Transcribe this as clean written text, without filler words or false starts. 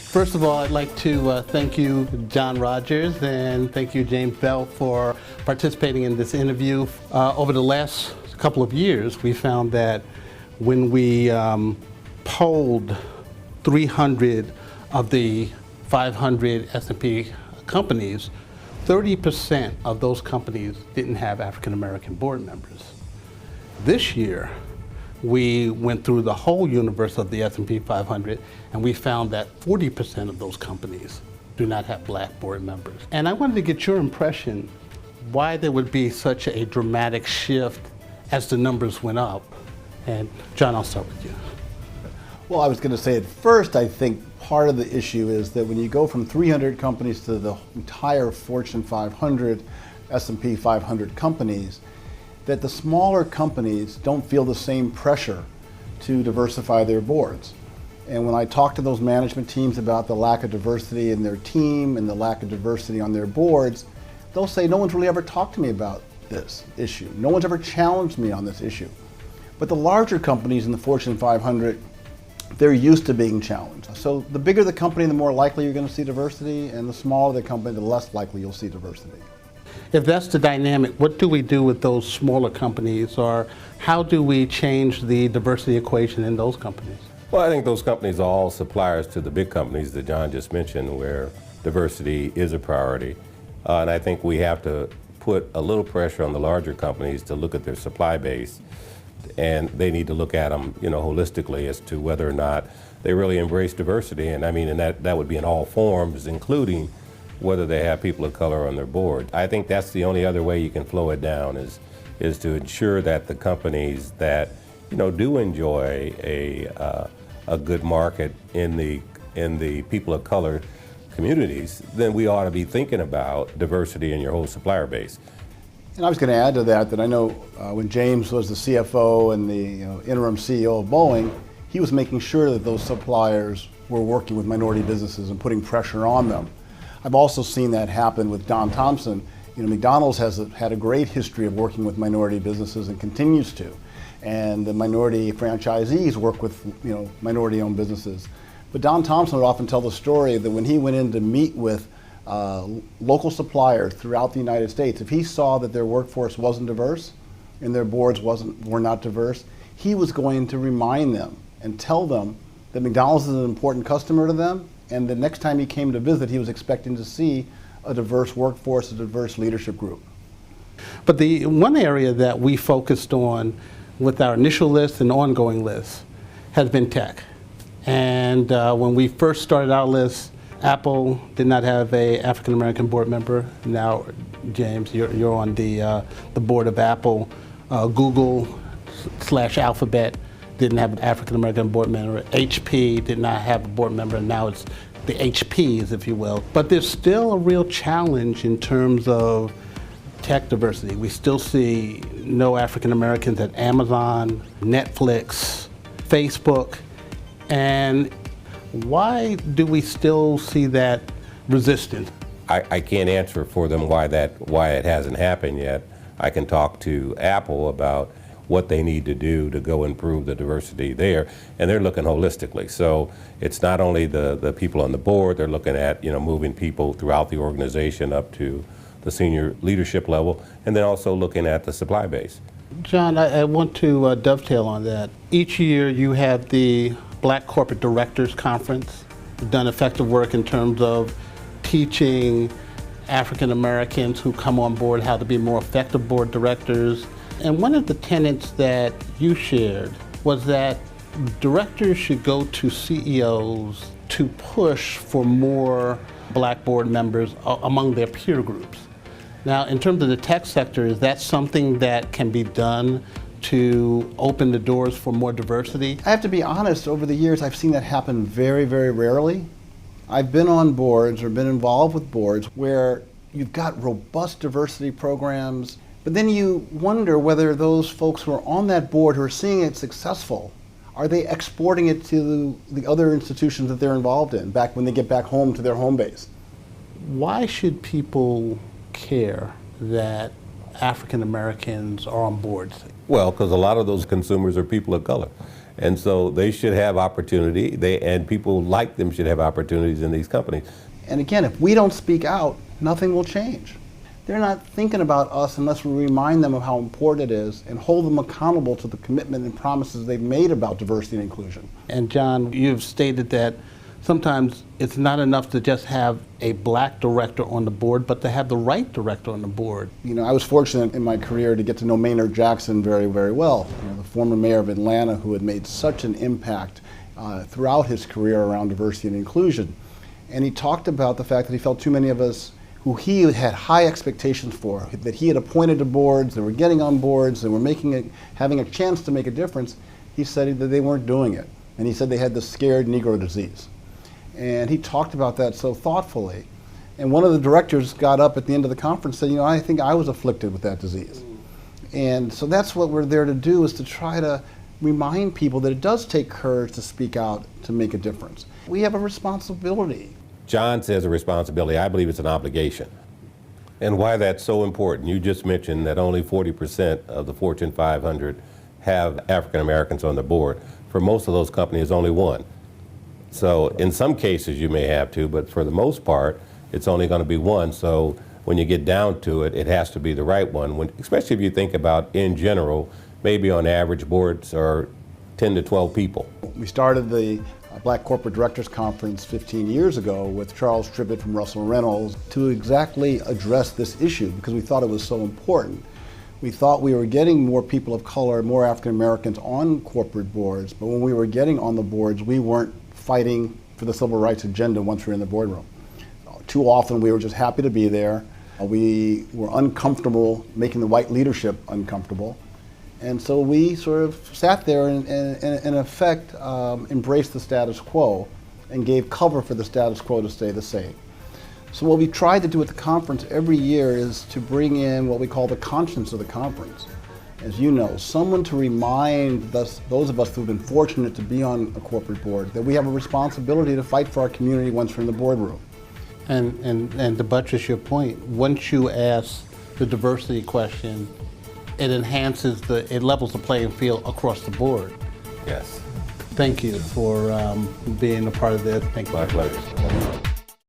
First of all, I'd like to thank you, John Rogers, and thank you, James Bell, for participating in this interview. Over the last couple of years, we found that when we polled 300 of the 500 S&P companies, 30% of those companies didn't have African American board members. This year, we went through the whole universe of the S&P 500, and we found that 40% of those companies do not have black board members. And I wanted to get your impression why there would be such a dramatic shift as the numbers went up. And John, I'll start with you. Well, I was going to say at first, I think part of the issue is that when you go from 300 companies to the entire Fortune 500, S&P 500 companies, that the smaller companies don't feel the same pressure to diversify their boards. And when I talk to those management teams about the lack of diversity in their team and the lack of diversity on their boards, they'll say, no one's really ever talked to me about this issue. No one's ever challenged me on this issue. But the larger companies in the Fortune 500, they're used to being challenged. So the bigger the company, the more likely you're going to see diversity, and the smaller the company, the less likely you'll see diversity. If that's the dynamic, what do we do with those smaller companies, or how do we change the diversity equation in those companies? Well, I think those companies are all suppliers to the big companies that John just mentioned, where diversity is a priority. And I think we have to put a little pressure on the larger companies to look at their supply base, and they need to look at them, holistically as to whether or not they really embrace diversity. And I mean, and that would be in all forms, including whether they have people of color on their board. I think that's the only other way you can flow it down is to ensure that the companies that do enjoy a good market in the people of color communities, then we ought to be thinking about diversity in your whole supplier base. And I was going to add to that I know when James was the CFO and the interim CEO of Boeing, he was making sure that those suppliers were working with minority businesses and putting pressure on them. I've also seen that happen with Don Thompson. McDonald's has had a great history of working with minority businesses and continues to. And the minority franchisees work with minority-owned businesses. But Don Thompson would often tell the story that when he went in to meet with local suppliers throughout the United States, if he saw that their workforce wasn't diverse and their boards were not diverse, he was going to remind them and tell them that McDonald's is an important customer to them, and the next time he came to visit, he was expecting to see a diverse workforce, a diverse leadership group. But the one area that we focused on with our initial list and ongoing list has been tech. And when we first started our list, Apple did not have an African American board member. Now, James, you're on the board of Apple. Google/Alphabet didn't have an African American board member. HP did not have a board member, and now it's the HPs, if you will. But there's still a real challenge in terms of tech diversity. We still see no African Americans at Amazon, Netflix, Facebook, and why do we still see that resistance? I can't answer for them why it hasn't happened yet. I can talk to Apple about what they need to do to go improve the diversity there, and they're looking holistically. So it's not only the people on the board, they're looking at moving people throughout the organization up to the senior leadership level, and then also looking at the supply base. John, I want to dovetail on that. Each year you have the Black Corporate Directors Conference. You've done effective work in terms of teaching African Americans who come on board how to be more effective board directors. And one of the tenets that you shared was that directors should go to CEOs to push for more black board members among their peer groups. Now, in terms of the tech sector, is that something that can be done to open the doors for more diversity? I have to be honest, over the years I've seen that happen very, very rarely. I've been on boards or been involved with boards where you've got robust diversity programs, but then you wonder whether those folks who are on that board who are seeing it successful, are they exporting it to the other institutions that they're involved in back when they get back home to their home base? Why should people care that African Americans are on boards? Well, because a lot of those consumers are people of color. And so they should have opportunity, and people like them should have opportunities in these companies. And again, if we don't speak out, nothing will change. They're not thinking about us unless we remind them of how important it is and hold them accountable to the commitment and promises they've made about diversity and inclusion. And John, you've stated that sometimes it's not enough to just have a black director on the board, but to have the right director on the board. You know, I was fortunate in my career to get to know Maynard Jackson very, very well. You know, the former mayor of Atlanta who had made such an impact throughout his career around diversity and inclusion. And he talked about the fact that he felt too many of us who he had high expectations for, that he had appointed to boards, that were getting on boards, that were having a chance to make a difference, he said that they weren't doing it. And he said they had the scared Negro disease. And he talked about that so thoughtfully. And one of the directors got up at the end of the conference and said, you know, I think I was afflicted with that disease. And so that's what we're there to do, is to try to remind people that it does take courage to speak out to make a difference. We have a responsibility. John says a responsibility. I believe it's an obligation. And why that's so important, you just mentioned that only 40% of the Fortune 500 have African Americans on the board. For most of those companies, only one. So in some cases you may have two, but for the most part, it's only going to be one. So when you get down to it, it has to be the right one. Especially if you think about, in general, maybe on average boards are 10 to 12 people. We started the Black Corporate Directors Conference 15 years ago with Charles Tribbett from Russell Reynolds to exactly address this issue because we thought it was so important. We thought we were getting more people of color, more African Americans on corporate boards, but when we were getting on the boards, we weren't fighting for the civil rights agenda once we were in the boardroom. Too often we were just happy to be there. We were uncomfortable making the white leadership uncomfortable. And so we sort of sat there and in effect, embraced the status quo and gave cover for the status quo to stay the same. So what we tried to do at the conference every year is to bring in what we call the conscience of the conference. As you know, someone to remind those of us who've been fortunate to be on a corporate board that we have a responsibility to fight for our community once we're in the boardroom. And to buttress your point, once you ask the diversity question, it it levels the playing field across the board. Yes. Thank you for being a part of this. Thank you. My pleasure.